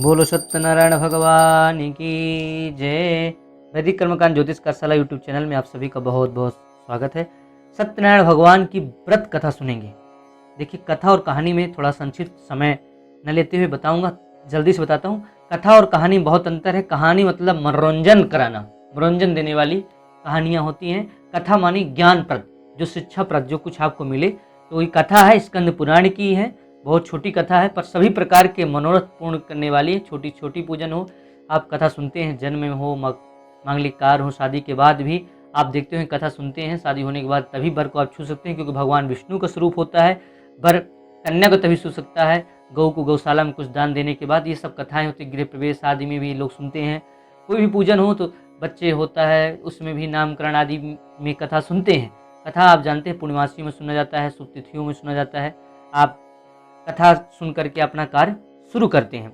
बोलो सत्यनारायण भगवान की जय। वैदिक कर्मकांड ज्योतिष कार्यशाला यूट्यूब चैनल में आप सभी का बहुत बहुत स्वागत है। सत्यनारायण भगवान की व्रत कथा सुनेंगे। देखिए, कथा और कहानी में थोड़ा संक्षिप्त समय न लेते हुए बताऊंगा, जल्दी से बताता हूँ। कथा और कहानी में बहुत अंतर है। कहानी मतलब मनोरंजन कराना, मनोरंजन देने वाली कहानियाँ होती हैं। कथा मानी ज्ञानप्रद, जो शिक्षाप्रद, जो कुछ आपको मिले। तो ये कथा है, स्कंद पुराण की है। बहुत छोटी कथा है, पर सभी प्रकार के मनोरथ पूर्ण करने वाली है। छोटी छोटी पूजन हो, आप कथा सुनते हैं, जन्म में हो, मांगलिक कार्य हो, शादी के बाद भी आप देखते हैं कथा सुनते हैं। शादी होने के बाद तभी वर को आप छू सकते हैं, क्योंकि भगवान विष्णु का स्वरूप होता है। वर कन्या को तभी छू सकता है गौ को गौशाला में कुछ दान देने के बाद। ये सब कथाएं होती, गृह प्रवेश आदि में भी लोग सुनते हैं। कोई भी पूजन हो तो बच्चे होता है, उसमें भी नामकरण आदि में कथा सुनते हैं। कथा आप जानते हैं पूर्णमासी में सुना जाता है, शुभ तिथियों में सुना जाता है। आप कथा सुन करके अपना कार्य शुरू करते हैं।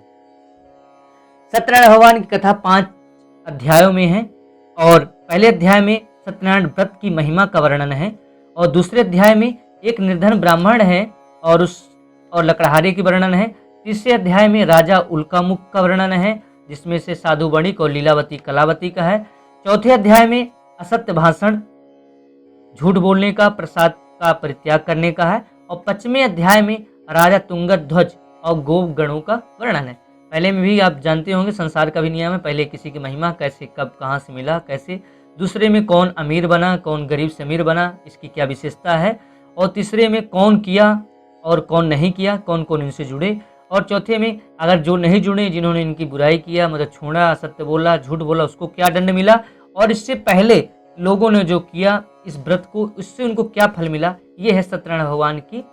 सत्यनारायण भगवान की कथा 5 अध्यायों में है, और पहले अध्याय में सत्यनारायण व्रत की महिमा का वर्णन है, और दूसरे अध्याय में एक निर्धन ब्राह्मण है और लकड़हारे की वर्णन है। तीसरे अध्याय में राजा उल्कामुख का वर्णन है, जिसमें से साधु बणिक और लीलावती कलावती का है। चौथे अध्याय में असत्य भाषण, झूठ बोलने का, प्रसाद का परित्याग करने का है। और 5वें अध्याय में राजा तुंगध्वज और गोप गणों का वर्णन है। पहले में भी आप जानते होंगे, संसार का भी नियम है, पहले किसी की महिमा, कैसे, कब, कहाँ से मिला, कैसे। दूसरे में कौन अमीर बना, कौन गरीब से अमीर बना, इसकी क्या विशेषता है। और तीसरे में कौन किया और कौन नहीं किया, कौन कौन इनसे जुड़े। और चौथे में अगर जो नहीं जुड़े, जिन्होंने इनकी बुराई किया, मतलब छोड़ा, असत्य बोला, झूठ बोला, उसको क्या दंड मिला। और इससे पहले लोगों ने जो किया इस व्रत को, इससे उनको क्या फल मिला। ये है सत्यनारायण भगवान की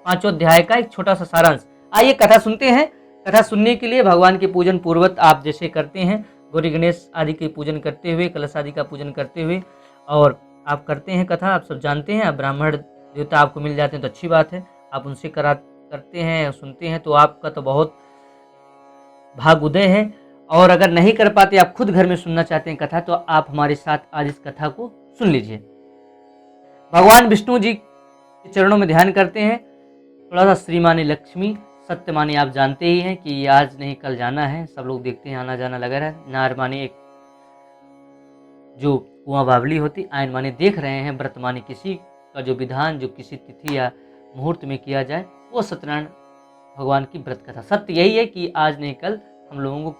5 अध्याय का एक छोटा सा सारांश। आइए कथा सुनते हैं। कथा सुनने के लिए भगवान के पूजन पूर्वक आप जैसे करते हैं, गौरी गणेश आदि के पूजन करते हुए, कलश आदि का पूजन करते हुए, और आप करते हैं कथा, आप सब जानते हैं। आप ब्राह्मण देवता आपको मिल जाते हैं तो अच्छी बात है, आप उनसे करते हैं, सुनते हैं, तो आपका तो बहुत भाग उदय है। और अगर नहीं कर पाते, आप खुद घर में सुनना चाहते हैं कथा, तो आप हमारे साथ आज इस कथा को सुन लीजिए। भगवान विष्णु जी के चरणों में ध्यान करते हैं। थोड़ा सा श्रीमानी लक्ष्मी, सत्यमानी आप जानते ही हैं कि आज नहीं कल जाना है, सब लोग देखते हैं, आना जाना लगा रहा है। नार मानी एक जो कुआं बावली होती, आयन मानी देख रहे हैं। व्रत मानी किसी का जो विधान, जो किसी तिथि या मुहूर्त में किया जाए, वो सत्यनारायण भगवान की व्रत कथा। सत्य यही है कि आज नहीं कल हम लोगों को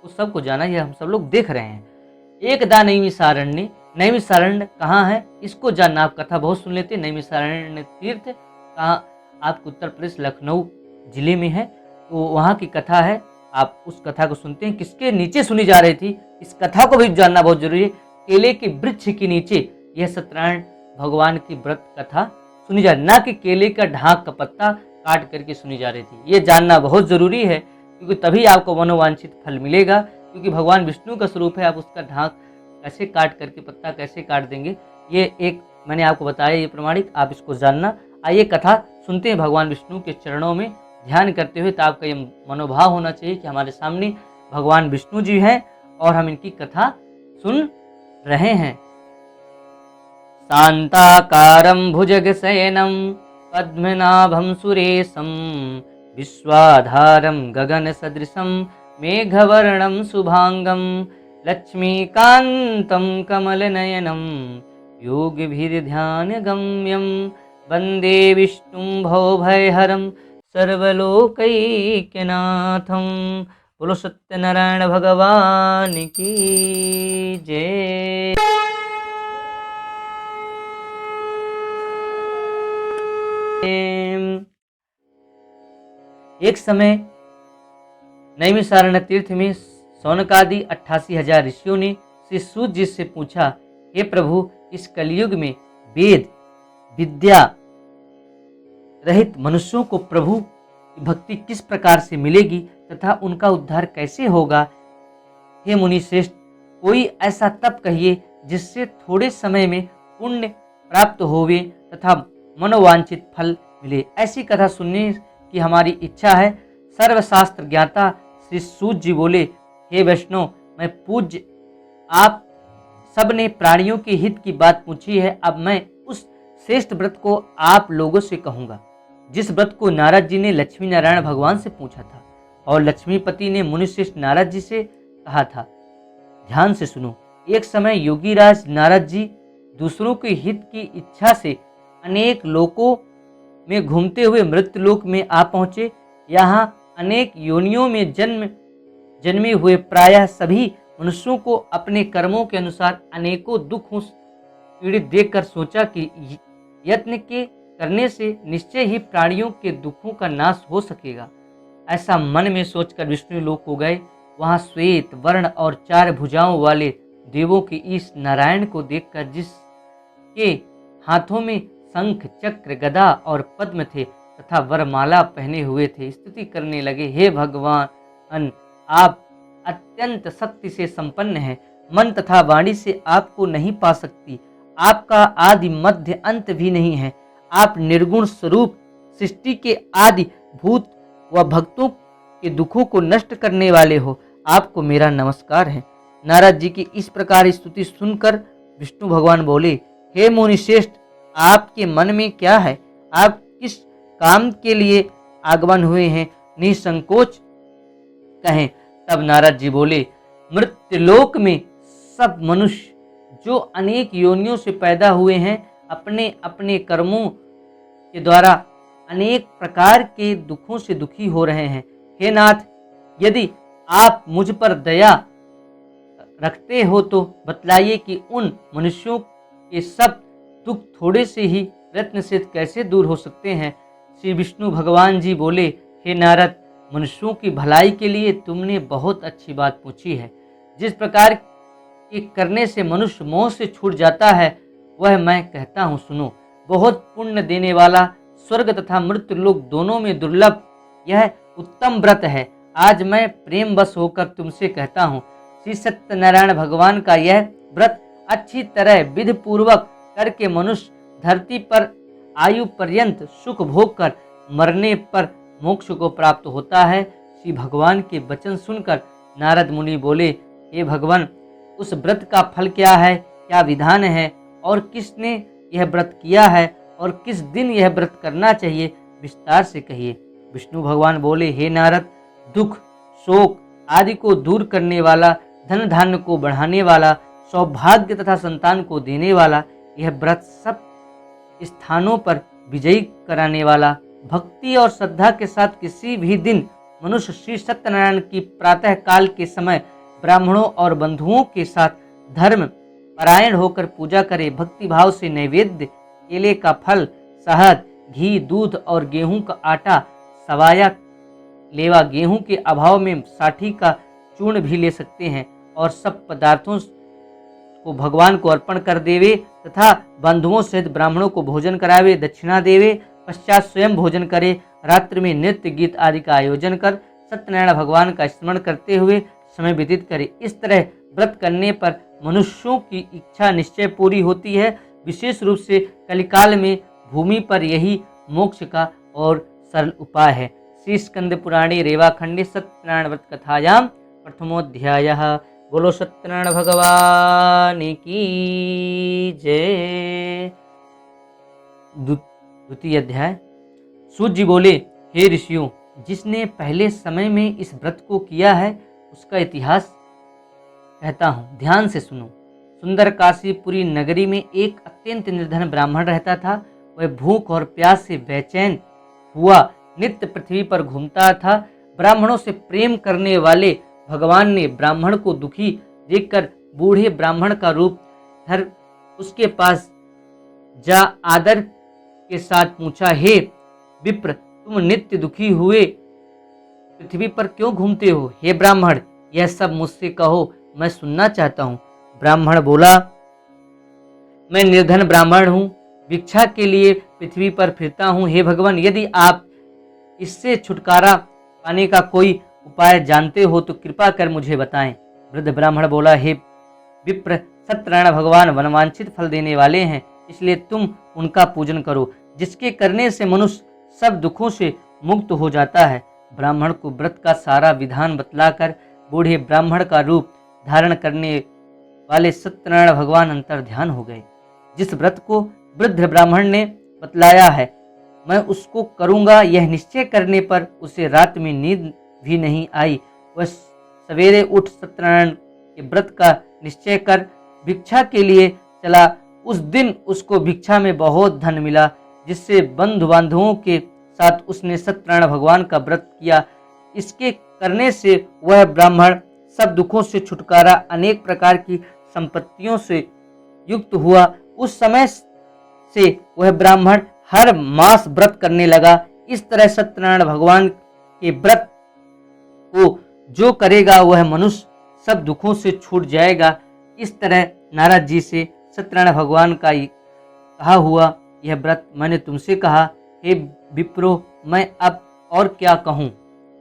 सबको जाना है, हम सब लोग देख रहे हैं। एकदा नैमिषारण्य, नैमिषारण्य कहाँ है, इसको जानना। आप कथा बहुत सुन लेते हैं। नैमिषारण्य तीर्थ कहाँ, आपको उत्तर प्रदेश लखनऊ जिले में है, तो वहाँ की कथा है। आप उस कथा को सुनते हैं, किसके नीचे सुनी जा रही थी, इस कथा को भी जानना बहुत जरूरी है। केले के वृक्ष के नीचे यह सत्यनारायण भगवान की व्रत कथा सुनी जा रही, ना कि केले का ढाक का पत्ता काट करके सुनी जा रही थी। ये जानना बहुत जरूरी है, क्योंकि तभी आपको मनोवांछित फल मिलेगा। क्योंकि भगवान विष्णु का स्वरूप है, आप उसका ढाक कैसे काट करके, पत्ता कैसे काट देंगे, ये एक मैंने आपको बताया, ये प्रमाणिक, आप इसको जानना। आइए कथा सुनते हैं भगवान विष्णु के चरणों में ध्यान करते हुए। तो आपका ये मनोभाव होना चाहिए कि हमारे सामने भगवान विष्णु जी हैं और हम इनकी कथा सुन रहे हैं। शांताकारं भुजगशयनं पद्मनाभं सुरेशं विश्वाधारं गगनसदृशं मेघवर्णं शुभांगं लक्ष्मीकान्तं कमलनयनं योगिभिर्ध्यानगम्यं वन्दे विष्णुं भवभयहरं सर्वलोकैकनाथं। बोलो सत्यनारायण भगवान की जय। एक समय नैमिषारण्य तीर्थ में सौनकादि 88,000 ऋषियों ने श्री सूत जी से पूछा, हे प्रभु, इस कलयुग में वेद विद्या रहित मनुष्यों को प्रभु की भक्ति किस प्रकार से मिलेगी तथा उनका उद्धार कैसे होगा। हे मुनि श्रेष्ठ, कोई ऐसा तप कहिए जिससे थोड़े समय में पुण्य प्राप्त होवे तथा मनोवांछित फल मिले। ऐसी कथा सुनने की हमारी इच्छा है। सर्वशास्त्र ज्ञाता श्री सूत जी बोले, हे वैष्णव, मैं पूज्य, आप सब ने प्राणियों के हित की बात पूछी है। अब मैं उस श्रेष्ठ व्रत को आप लोगों से कहूंगा, जिस व्रत को नारद जी ने लक्ष्मी नारायण भगवान से पूछा था। और लक्ष्मीपति ने मुनिश्रेष्ठ नारद जी से कहा था। ध्यान से सुनो। एक समय योगीराज नारद जी दूसरों के हित की इच्छा से अनेक लोकों में घूमते हुए मृत्युलोक में आ पहुंचे। यहाँ अनेक योनियों में जन्मे हुए प्रायः सभी मनुष्यों को अपने कर्मों के अनुसार अनेकों दुखों पीड़ित देखकर सोचा कि यत्न के करने से निश्चय ही प्राणियों के दुखों का नाश हो सकेगा। ऐसा मन में सोचकर विष्णु लोक को गए। वहां श्वेत वर्ण और 4 भुजाओं वाले देवों के इस नारायण को देखकर, जिसके हाथों में शंख चक्र गदा और पद्म थे तथा वरमाला पहने हुए थे, स्तुति करने लगे। हे भगवान, आप अत्यंत शक्ति से संपन्न हैं। मन तथा वाणी से आपको नहीं पा सकती। आपका आदि मध्य अंत भी नहीं है। आप निर्गुण स्वरूप सृष्टि के आदि भूत व भक्तों के दुखों को नष्ट करने वाले हो। आपको मेरा नमस्कार है। नारद जी की इस प्रकार स्तुति सुनकर विष्णु भगवान बोले, हे मुनिश्रेष्ठ, आपके मन में क्या है? आप किस काम के लिए आगमन हुए हैं? निसंकोच कहें। तब नारद जी बोले, मृत्युलोक में सब मनुष्य जो अनेक योनियों से पैदा हुए हैं, अपने अपने कर्मों के द्वारा अनेक प्रकार के दुखों से दुखी हो रहे हैं। हे नाथ, यदि आप मुझ पर दया रखते हो तो बतलाइए कि उन मनुष्यों के सब दुख थोड़े से ही प्रयत्न से कैसे दूर हो सकते हैं। श्री विष्णु भगवान जी बोले, हे नारद, मनुष्यों की भलाई के लिए तुमने बहुत अच्छी बात पूछी है। जिस प्रकार के करने से मनुष्य मोह से छूट जाता है, वह मैं कहता हूँ, सुनो। बहुत पुण्य देने वाला, स्वर्ग तथा मृत्यु लोक दोनों में दुर्लभ यह उत्तम व्रत है। आज मैं प्रेम बस होकर तुमसे कहता हूँ, श्री सत्यनारायण भगवान का यह व्रत अच्छी तरह विधि पूर्वक करके मनुष्य धरती पर आयु पर्यंत सुख भोग कर मरने पर मोक्ष को प्राप्त होता है। श्री भगवान के वचन सुनकर नारद मुनि बोले, हे भगवान, उस व्रत का फल क्या है, क्या विधान है, और किसने यह व्रत किया है, और किस दिन यह व्रत करना चाहिए, विस्तार से कहिए। विष्णु भगवान बोले, हे नारद, दुख शोक आदि को दूर करने वाला, धन धान्य को बढ़ाने वाला, सौभाग्य तथा संतान को देने वाला, यह व्रत सब स्थानों पर विजयी कराने वाला, भक्ति और श्रद्धा के साथ किसी भी दिन मनुष्य श्री सत्यनारायण की प्रातः काल के समय ब्राह्मणों और बंधुओं के साथ धर्म परायण होकर पूजा करे, भक्ति भाव से नैवेद्य, केले का फल, शहद, घी, दूध और गेहूं का आटा, सवाया लेवा, गेहूं के अभाव में साठी का चूर्ण भी ले सकते हैं, और सब पदार्थों को भगवान को अर्पण कर देवे तथा बंधुओं सहित ब्राह्मणों को भोजन करावे, दक्षिणा देवे, पश्चात स्वयं भोजन करे। रात्रि में नृत्य गीत आदि का आयोजन कर सत्यनारायण भगवान का स्मरण करते हुए समय व्यतीत करे। इस तरह व्रत करने पर मनुष्यों की इच्छा निश्चय पूरी होती है। विशेष रूप से कलिकाल में भूमि पर यही मोक्ष का और सरल उपाय है। श्री स्कंद पुराणे रेवाखंडे सत्यनारायण व्रत कथायाम प्रथमोध्यायः। बोलो सत्यनारायण भगवान की जय। द्वितीय अध्याय। सूत जी बोले, हे ऋषियों, जिसने पहले समय में इस व्रत को किया है उसका इतिहास कहता हूँ, ध्यान से सुनो। सुंदर काशीपुरी नगरी में एक अत्यंत निर्धन ब्राह्मण रहता था। वह भूख और प्यास से बेचैन हुआ नित्य पृथ्वी पर घूमता था। ब्राह्मणों से प्रेम करने वाले भगवान ने ब्राह्मण को दुखी देखकर बूढ़े ब्राह्मण का रूप धर उसके पास जा आदर के साथ पूछा, हे विप्र, तुम नित्य दुखी हुए पृथ्वी पर क्यों घूमते हो? हे ब्राह्मण, यह सब मुझसे कहो, मैं सुनना चाहता हूँ। ब्राह्मण बोला, मैं निर्धन ब्राह्मण हूँ, भिक्षा के लिए पृथ्वी पर फिरता हूँ। हे भगवान, यदि आप इससे छुटकारा पाने का कोई उपाय जानते हो तो कृपा कर मुझे बताएं। वृद्ध ब्राह्मण बोला, हे विप्र, सत्यनारायण भगवान वनवांछित फल देने वाले हैं, इसलिए तुम उनका पूजन करो, जिसके करने से मनुष्य सब दुखों से मुक्त हो जाता है। ब्राह्मण को व्रत का सारा विधान बतलाकर बूढ़े ब्राह्मण का रूप धारण करने वाले सत्यनारायण भगवान अंतर ध्यान हो गए। जिस व्रत को वृद्ध ब्राह्मण ने बतलाया है, मैं उसको करूंगा, यह निश्चय करने पर उसे रात में नींद भी नहीं आई। वह सवेरे उठ सत्यनारायण के व्रत का निश्चय कर भिक्षा के लिए चला। उस दिन उसको भिक्षा में बहुत धन मिला, जिससे बंधु बांधवों के साथ उसने सत्यनारायण भगवान का व्रत किया। इसके करने से वह ब्राह्मण सब दुखों से छुटकारा, अनेक प्रकार की संपत्तियों से युक्त हुआ। उस समय से वह ब्राह्मण हर मास व्रत करने लगा। इस तरह सत्यनारायण भगवान के व्रत को जो करेगा वह मनुष्य सब दुखों से छूट जाएगा। इस तरह नारद जी से सत्यनारायण भगवान का कहा हुआ यह व्रत मैंने तुमसे कहा, हे विप्रो, मैं अब और क्या कहूँ।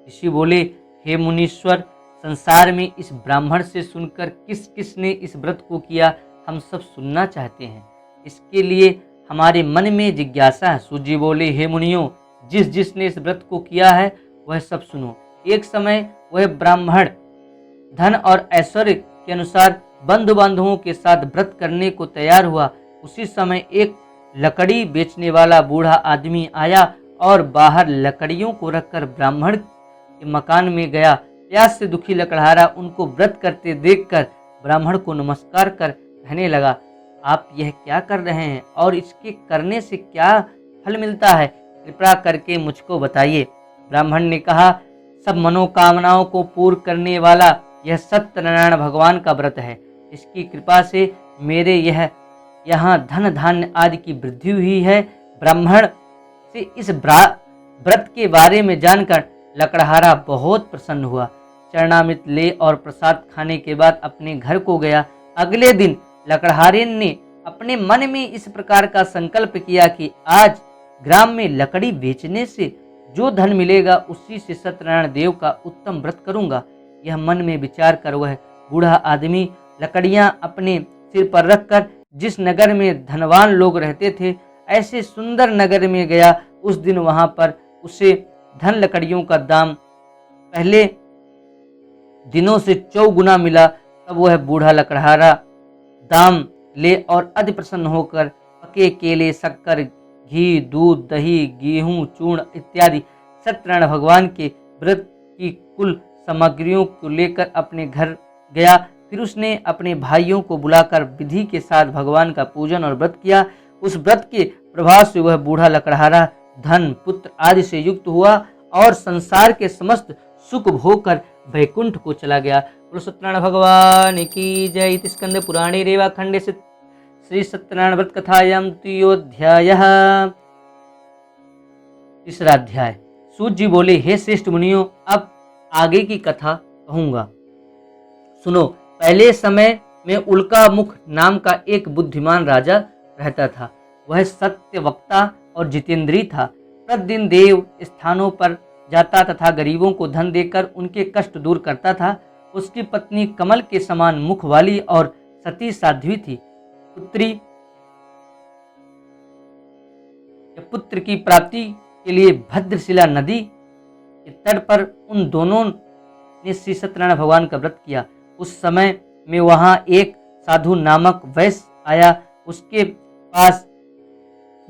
ऋषि बोले, हे मुनीश्वर, संसार में इस ब्राह्मण से सुनकर किस किस ने इस व्रत को किया, हम सब सुनना चाहते हैं। इसके लिए हमारे मन में जिज्ञासा है। सूत जी बोले, हे मुनियों, जिस जिसने इस व्रत को किया है वह सब सुनो। एक समय वह ब्राह्मण धन और ऐश्वर्य के अनुसार बंधु बांधवों के साथ व्रत करने को तैयार हुआ। उसी समय एक लकड़ी बेचने वाला बूढ़ा आदमी आया और बाहर लकड़ियों को रखकर ब्राह्मण के मकान में गया। प्यास से दुखी लकड़हारा उनको व्रत करते देखकर ब्राह्मण को नमस्कार कर कहने लगा, आप यह क्या कर रहे हैं और इसके करने से क्या फल मिलता है, कृपया करके मुझको बताइए। ब्राह्मण ने कहा, सब मनोकामनाओं को पूर्ण करने वाला यह सत्यनारायण भगवान का व्रत है। इसकी कृपा से मेरे यहाँ धन धान्य आदि की वृद्धि हुई है। ब्राह्मण से इस व्रत के बारे में जानकर लकड़हारा बहुत प्रसन्न हुआ। चरणामृत ले और प्रसाद खाने के बाद अपने घर को गया। अगले दिन लकड़हारे ने अपने मन में इस प्रकार का संकल्प किया कि आज ग्राम में लकड़ी बेचने से जो धन मिलेगा उसी से सत्यनारायण देव का उत्तम व्रत करूंगा। यह मन में विचार कर वह बूढ़ा आदमी लकड़ियां अपने सिर पर रखकर जिस नगर में धनवान लोग रहते थे, ऐसे सुंदर नगर में गया। उस दिन वहां पर उसे धन लकड़ियों का दाम पहले दिनों से 4 गुना मिला। तब वह बूढ़ा लकड़हारा दाम ले और अति प्रसन्न होकर पके केले, शक्कर, घी, दूध, दही, गेहूं, चूर्ण इत्यादि सत्यनारायण भगवान के व्रत की कुल सामग्रियों को लेकर अपने घर गया। फिर उसने अपने भाइयों को बुलाकर विधि के साथ भगवान का पूजन और व्रत किया। उस व्रत के प्रभाव से वह बूढ़ा लकड़हारा धन, पुत्र आदि से युक्त हुआ और संसार के समस्त सुख भोग कर वैकुंठ को चला गया। बोलो सत्यनारायण भगवान की जय। इति स्कंदे पुराणे रेवा खंडे से श्री सत्यनारायण व्रत कथायां द्वितीयोऽध्यायः। तीसरा अध्याय। सूत जी बोले, हे श्रेष्ठ मुनियों, अब आगे की कथा कहूंगा, सुनो। पहले समय में उल्का मुख नाम का एक बुद्धिमान राजा रहता था। वह सत्य वक्ता और जितेंद्री था। प्रतिदिन देव स्थानों पर जाता तथा गरीबों को धन देकर उनके कष्ट दूर करता था। उसकी पत्नी कमल के समान मुख वाली और सती साध्वी थी। पुत्र की प्राप्ति के लिए भद्रशिला नदी के तट पर उन दोनों ने श्री सत्यनारायण भगवान का व्रत किया। उस समय में वहां एक साधु नामक वैश्य आया। उसके पास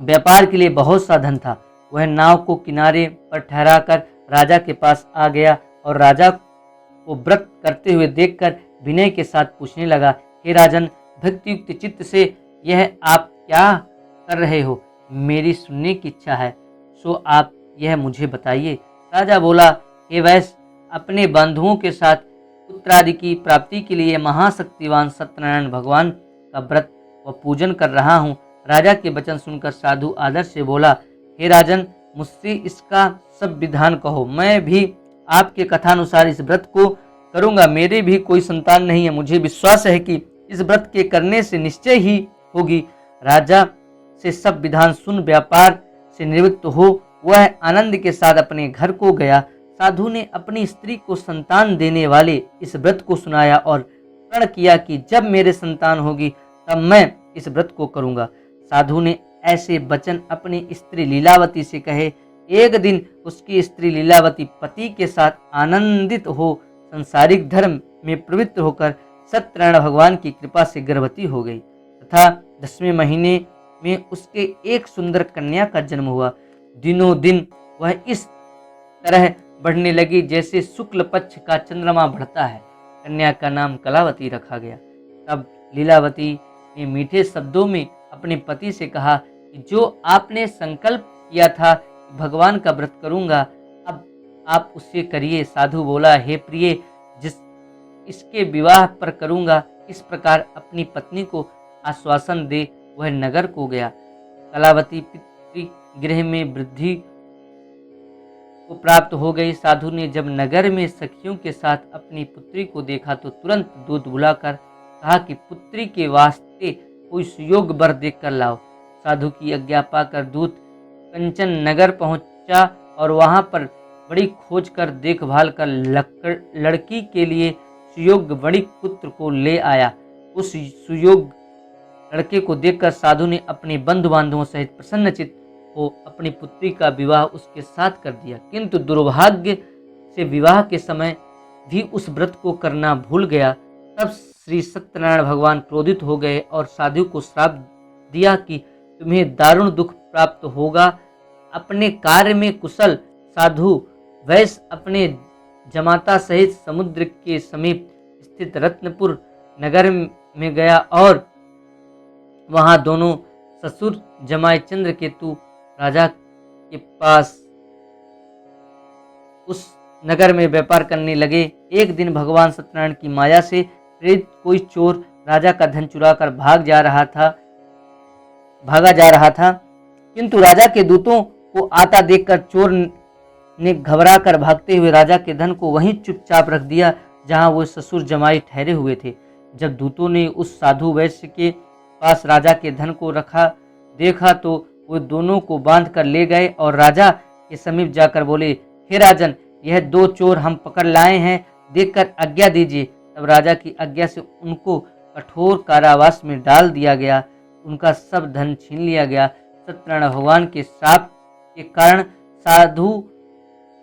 व्यापार के लिए बहुत सा धन था। वह नाव को किनारे पर ठहराकर राजा के पास आ गया और राजा को व्रत करते हुए देखकर विनय के साथ पूछने लगा, हे राजन, भक्तियुक्त चित्त से यह आप क्या कर रहे हो? मेरी सुनने की इच्छा है, सो आप यह मुझे बताइए। राजा बोला, हे वैश्य, अपने बंधुओं के साथ पुत्रादि की प्राप्ति के लिए महाशक्तिवान सत्यनारायण भगवान का व्रत व पूजन कर रहा हूँ। राजा के वचन सुनकर साधु आदर से बोला, हे राजन, मुझसे इसका सब विधान कहो। मैं भी आपके कथानुसार इस व्रत को करूंगा। मेरे भी कोई संतान नहीं है। मुझे विश्वास है कि इस व्रत के करने से निश्चय ही होगी। राजा से सब विधान सुन व्यापार से निवृत्त हो वह आनंद के साथ अपने घर को गया। साधु ने अपनी स्त्री को संतान देने वाले इस व्रत को सुनाया और प्रण किया कि जब मेरे संतान होगी तब मैं इस व्रत को करूंगा। साधु ने ऐसे वचन अपनी स्त्री लीलावती से कहे। एक दिन उसकी स्त्री लीलावती पति के साथ आनंदित हो संसारिक धर्म में प्रवृत्त होकर सत्यनारायण भगवान की कृपा से गर्भवती हो गई तथा 10वें महीने में उसके एक सुंदर कन्या का जन्म हुआ। दिनों दिन वह इस तरह बढ़ने लगी जैसे शुक्ल पक्ष का चंद्रमा बढ़ता है। कन्या का नाम कलावती रखा गया। तब लीलावती ने मीठे शब्दों में अपने पति से कहा कि जो आपने संकल्प किया था कि भगवान का व्रत करूंगा, अब आप उससे करिए। साधु बोला, हे प्रिय, जिस इसके विवाह पर करूंगा। इस प्रकार अपनी पत्नी को आश्वासन दे वह नगर को गया। कलावती पितृगृह में वृद्धि को प्राप्त हो गई। साधु ने जब नगर में सखियों के साथ अपनी पुत्री को देखा तो तुरंत दूत बुलाकर कहा कि पुत्री के वास्ते कोई सुयोग्य वर देख कर लाओ। साधु की आज्ञा पाकर दूत कंचन नगर पहुंचा और वहां पर बड़ी खोज कर देखभाल कर लड़की के लिए सुयोग्य वणिक पुत्र को ले आया। उस सुयोग्य लड़के को देखकर साधु ने अपने बंधु बांधवों सहित प्रसन्नचित्त हो अपनी पुत्री का विवाह उसके साथ कर दिया। किंतु दुर्भाग्य से विवाह के समय भी उस व्रत को करना भूल गया। तब श्री सत्यनारायण भगवान क्रोधित हो गए और साधु को श्राप दिया कि तुम्हें दारुण दुख प्राप्त होगा। अपने कार्य में कुशल साधु वैश्य अपने जमाता सहित समुद्र के समीप स्थित रत्नपुर नगर में गया और वहां दोनों ससुर जमाई चंद्रकेतु राजा के पास उस नगर में व्यापार करने लगे। एक दिन भगवान सत्यनारायण की माया से प्रेरित कोई चोर राजा का धन चुराकर भागा जा रहा था, किंतु राजा के दूतों को आता देखकर चोर ने घबरा कर भागते हुए राजा के धन को वहीं चुपचाप रख दिया जहां वो ससुर जमाई ठहरे हुए थे। जब दूतों ने उस साधु वैश्य के पास राजा के धन को देखा तो वो दोनों को बांध कर ले गए और राजा के समीप जाकर बोले, हे राजन, यह दो चोर हम पकड़ लाए हैं, देखकर आज्ञा दीजिए। तब राजा की आज्ञा से उनको कठोर कारावास में डाल दिया गया। उनका सब धन छीन लिया गया। सत्यनारायण भगवान के श्राप के कारण साधु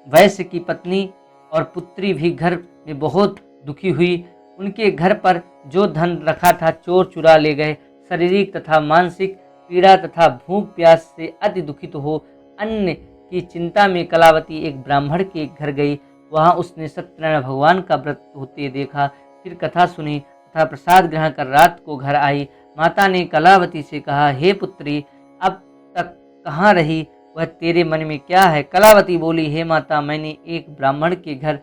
वैश्य की पत्नी और पुत्री भी घर में बहुत दुखी हुई। उनके घर पर जो धन रखा था चोर चुरा ले गए। शारीरिक तथा मानसिक पीड़ा तथा भूख प्यास से अति दुखित हो अन्न की चिंता में कलावती एक ब्राह्मण के घर गई। वहां उसने सत्यनारायण भगवान का व्रत होते देखा, फिर कथा सुनी तथा प्रसाद ग्रहण कर रात को घर आई। माता ने कलावती से कहा, हे पुत्री, अब तक कहाँ रही? वह तेरे मन में क्या है? कलावती बोली, हे माता, मैंने एक ब्राह्मण के घर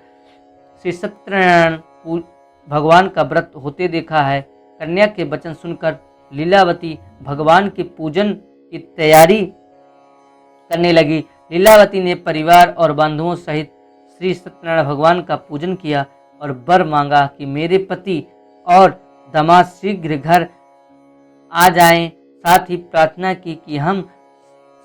से सत्यनारायण भगवान का व्रत होते देखा है। कन्या के वचन सुनकर लीलावती भगवान के पूजन की तैयारी करने लगी। लीलावती ने परिवार और बंधुओं सहित श्री सत्यनारायण भगवान का पूजन किया और वर मांगा कि मेरे पति और दामाद शीघ्र घर आ जाएं। साथ ही प्रार्थना की कि हम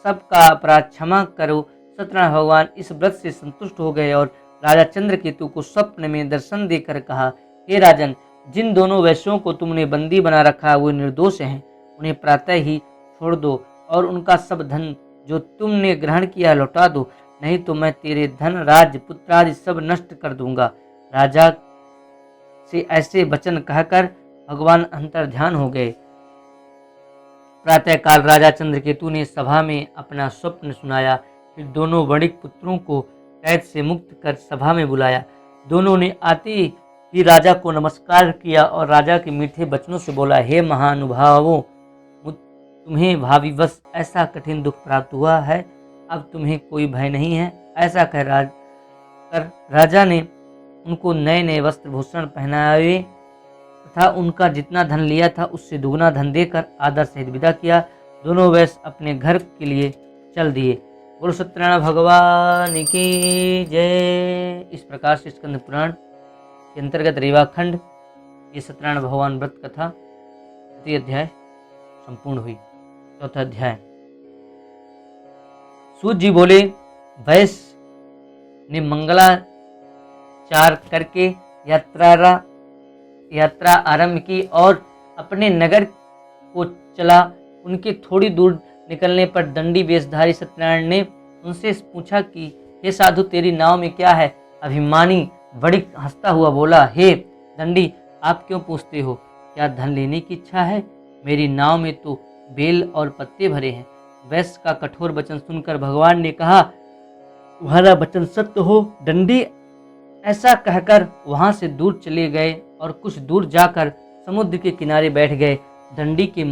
सबका अपराध क्षमा करो। सत्यनारायण भगवान इस व्रत से संतुष्ट हो गए और राजा चंद्रकेतु को स्वप्न में दर्शन देकर कहा, हे राजन, जिन दोनों वैश्यों को तुमने बंदी बना रखा वो निर्दोष हैं, उन्हें प्रातः ही छोड़ दो और उनका सब धन जो तुमने ग्रहण किया लौटा दो, नहीं तो मैं तेरे धन राज्य पुत्र आदि सब नष्ट कर दूंगा। राजा से ऐसे वचन कहकर भगवान अंतर ध्यान हो गए। प्रातःकाल राजा चंद्रकेतु ने सभा में अपना स्वप्न सुनाया। फिर दोनों वणिक पुत्रों को कैद से मुक्त कर सभा में बुलाया। दोनों ने आते ही राजा को नमस्कार किया और राजा के मीठे वचनों से बोला, हे महानुभावों, तुम्हें भाविवश ऐसा कठिन दुख प्राप्त हुआ है, अब तुम्हें कोई भय नहीं है। ऐसा कह राजा ने उनको नए नए वस्त्र भूषण पहनाए तथा उनका जितना धन लिया था उससे दुगना धन देकर आदर सहित विदा किया। दोनों वैश्य अपने घर के लिए चल दिए। बोलो सत्यनारायण भगवान की जय। इस प्रकार से स्कंद पुराण के अंतर्गत रेवाखंड ये सत्यनारायण भगवान व्रत कथा तृतीय अध्याय संपूर्ण हुई। चौथा अध्याय। सूत जी बोले, वैश्य ने मंगलाचार करके यात्रा आरंभ की और अपने नगर को चला। उनके थोड़ी दूर निकलने पर दंडी वेशधारी सत्यनारायण ने उनसे पूछा कि हे साधु, तेरी नाव में क्या है? अभिमानी वणिक हंसता हुआ बोला, हे दंडी, आप क्यों पूछते हो? क्या धन लेने की इच्छा है? मेरी नाव में तो बेल और पत्ते भरे हैं। वैश्य का कठोर वचन सुनकर भगवान ने कहा, तुम्हारा वचन सत्य हो। दंडी ऐसा कहकर वहां से दूर चले गए और कुछ दूर जाकर समुद्र के किनारे बैठ गए। दंडी के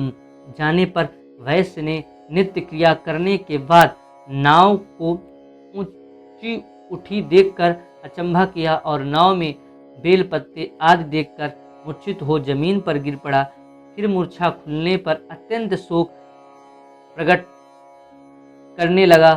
जाने पर वैश्य ने नित्य क्रिया करने के बाद नाव को ऊंची उठी देखकर अचंभा किया और नाव में बेल पत्ते आदि देखकर मूर्छित हो जमीन पर गिर पड़ा। फिर मूर्छा खुलने पर अत्यंत शोक प्रकट करने लगा।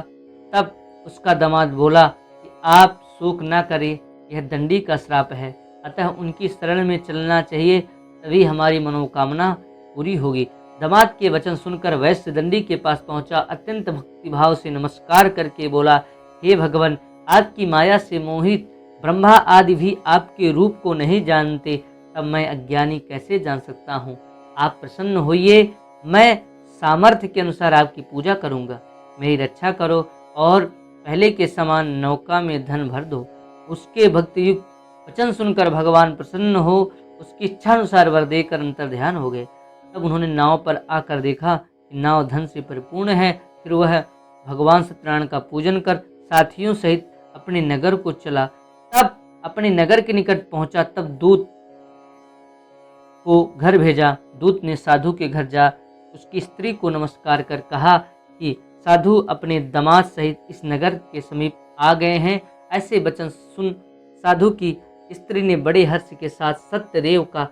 तब उसका दामाद बोला कि आप शोक न करें, यह दंडी का श्राप है, अतः उनकी शरण में चलना चाहिए, तभी हमारी मनोकामना पूरी होगी। दामाद के वचन सुनकर वैश्य दंडी के पास पहुंचा। अत्यंत भक्तिभाव से नमस्कार करके बोला, हे भगवान, आपकी माया से मोहित ब्रह्मा आदि भी आपके रूप को नहीं जानते, तब मैं अज्ञानी कैसे जान सकता हूँ। आप प्रसन्न होइए, मैं सामर्थ्य के अनुसार आपकी पूजा करूँगा। मेरी रक्षा करो और पहले के समान नौका में धन भर दो। उसके भक्तियुक्त वचन सुनकर भगवान प्रसन्न हो उसकी इच्छा अनुसार वर देकर अंतर ध्यान हो गए। तब उन्होंने नाव पर आकर देखा कि नाव धन से परिपूर्ण है। फिर वह भगवान सत्यनारायण का पूजन कर साथियों सहित अपने नगर को चला। तब अपने नगर के निकट पहुंचा, तब दूत को घर भेजा। दूत ने साधु के घर जा उसकी स्त्री को नमस्कार कर कहा कि साधु अपने दामाद सहित इस नगर के समीप आ गए हैं। ऐसे वचन सुन साधु की स्त्री ने बड़े हर्ष के साथ सत्यदेव का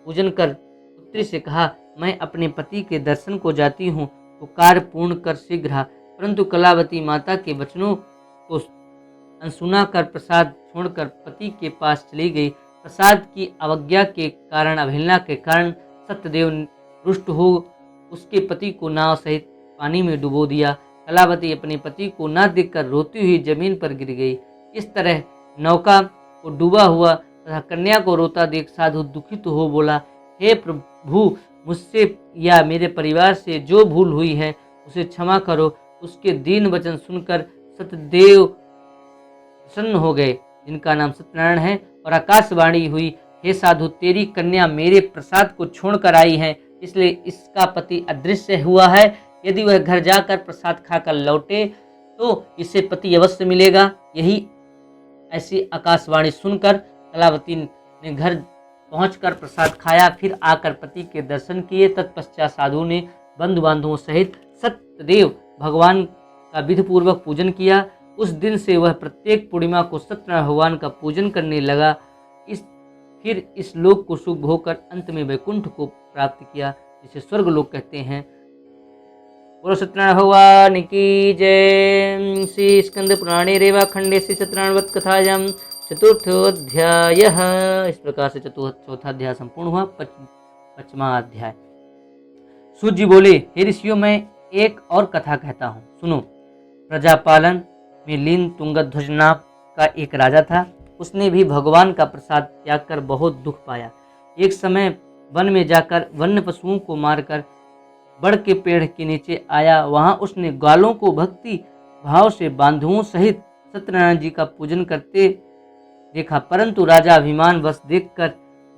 पूजन कर पुत्री से कहा, मैं अपने पति के दर्शन को जाती हूँ, तो कार्य पूर्ण कर शीघ्र आ। परंतु कलावती माता के वचनों को अनसुना कर प्रसाद छोड़कर पति के पास चली गई। प्रसाद की अवज्ञा के कारण, अवहेलना के कारण सत्यदेव रुष्ट हो उसके पति को नाव सहित पानी में डुबो दिया। कलावती अपने पति को न देखकर रोती हुई जमीन पर गिर गई। इस तरह नौका को डूबा हुआ तथा कन्या को रोता देख साधु दुखित हो बोला, हे प्रभु, मुझसे या मेरे परिवार से जो भूल हुई है उसे क्षमा करो। उसके दीन वचन सुनकर सत्यदेव प्रसन्न हो गए, जिनका नाम सत्यनारायण है, और आकाशवाणी हुई, हे साधु, तेरी कन्या मेरे प्रसाद को छोड़कर आई है, इसलिए इसका पति अदृश्य हुआ है। यदि वह घर जाकर प्रसाद खाकर लौटे तो इसे पति अवश्य मिलेगा। यही ऐसी आकाशवाणी सुनकर कलावती ने घर पहुंचकर प्रसाद खाया, फिर आकर पति के दर्शन किए। तत्पश्चात साधु ने बंधु बांधवों सहित सत्यदेव भगवान का विधिपूर्वक पूजन किया। उस दिन से वह प्रत्येक पूर्णिमा को सत्यनारायण भगवान का पूजन करने लगा। फिर इस लोक को सुख भोगकर अंत में वैकुंठ को प्राप्त किया, जिसे स्वर्ग लोक कहते हैं। बोलो सत्यनारायण भगवान की जय। श्री स्कंद पुराणे रेवा खंडे श्री सत्यनारायण व्रत कथायां चतुर्थोध्याय। इस प्रकार से चौथा अध्याय संपूर्ण हुआ। पंचमा अध्याय। सूत जी बोले, हे ऋषियों, मैं एक और कथा कहता हूँ, सुनो। प्रजापालन में लीन तुंगध्वज नाम का एक राजा था। उसने भी भगवान का प्रसाद त्याग कर बहुत दुख पाया। एक समय वन में जाकर वन्य पशुओं को मारकर बड़ के पेड़ के नीचे आया। वहां उसने ग्वालों को भक्ति भाव से बांधुओं सहित सत्यनारायण जी का पूजन करते देखा, परंतु राजा अभिमान वश देखकर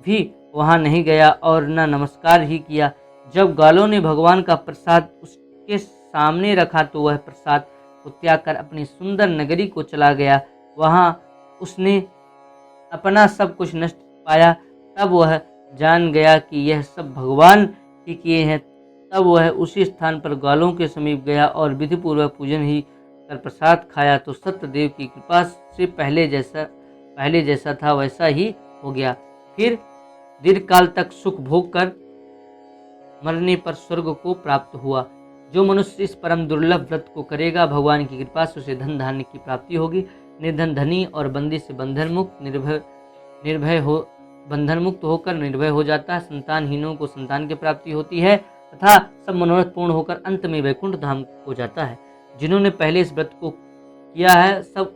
भी वहां नहीं गया और न नमस्कार ही किया। जब ग्वालों ने भगवान का प्रसाद उसके सामने रखा तो वह प्रसाद को त्याग कर अपनी सुंदर नगरी को चला गया। वहां उसने अपना सब कुछ नष्ट पाया। तब वह जान गया कि यह सब भगवान ही किए हैं। तब वह उसी स्थान पर ग्वालों के समीप गया और विधिपूर्वक पूजन ही कर प्रसाद खाया, तो सत्यदेव की कृपा से पहले जैसा था वैसा ही हो गया। फिर दीर्घकाल तक सुख भोग कर मरने पर स्वर्ग को प्राप्त हुआ। जो मनुष्य इस परम दुर्लभ व्रत को करेगा, भगवान की कृपा से उसे धन धान्य की प्राप्ति होगी। निर्धन धनी और बंदी से बंधन मुक्त होकर निर्भय हो जाता है। संतानहीनों को संतान की प्राप्ति होती है तथा सब मनोरथ पूर्ण होकर अंत में वैकुंठ धाम हो जाता है। जिन्होंने पहले इस व्रत को किया है, सब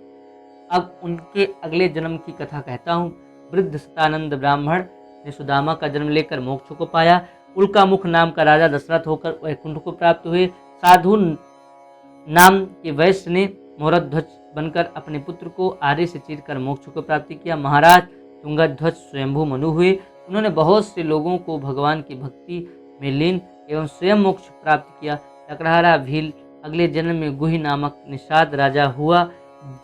अब उनके अगले जन्म की कथा कहता हूँ। वृद्ध सतानंद ब्राह्मण ने सुदामा का जन्म लेकर मोक्ष को पाया। उल्कामुख नाम का राजा दशरथ होकर वैकुंठ को प्राप्त हुए। साधु नाम के वैश्य ने मोहरध्वज बनकर अपने पुत्र को आरे से चीरकर मोक्ष को प्राप्ति किया। महाराज तुंगध्वज स्वयंभू मनु हुए। उन्होंने बहुत से लोगों को भगवान की भक्ति में लीन एवं स्वयं मोक्ष प्राप्त किया। लकड़हारा भील अगले जन्म में गुही नामक निषाद राजा हुआ।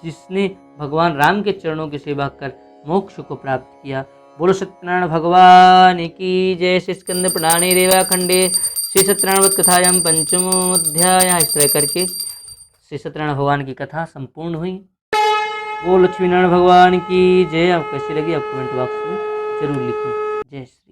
जिसने भगवान राम के चरणों की सेवा कर मोक्ष को प्राप्त किया। बोलो सत्यनारायण भगवान की जय। श्री स्कंद पुराणे रेवा खंडे श्री सत्यनारायण वध कथायाम पंचमोध्याय। इस तरह करके श्री सत्यनारायण भगवान की कथा संपूर्ण हुई। बोल लक्ष्मी नारायण भगवान की जय। आप कैसी लगी आप कमेंट बॉक्स में जरूर लिखें। जय श्री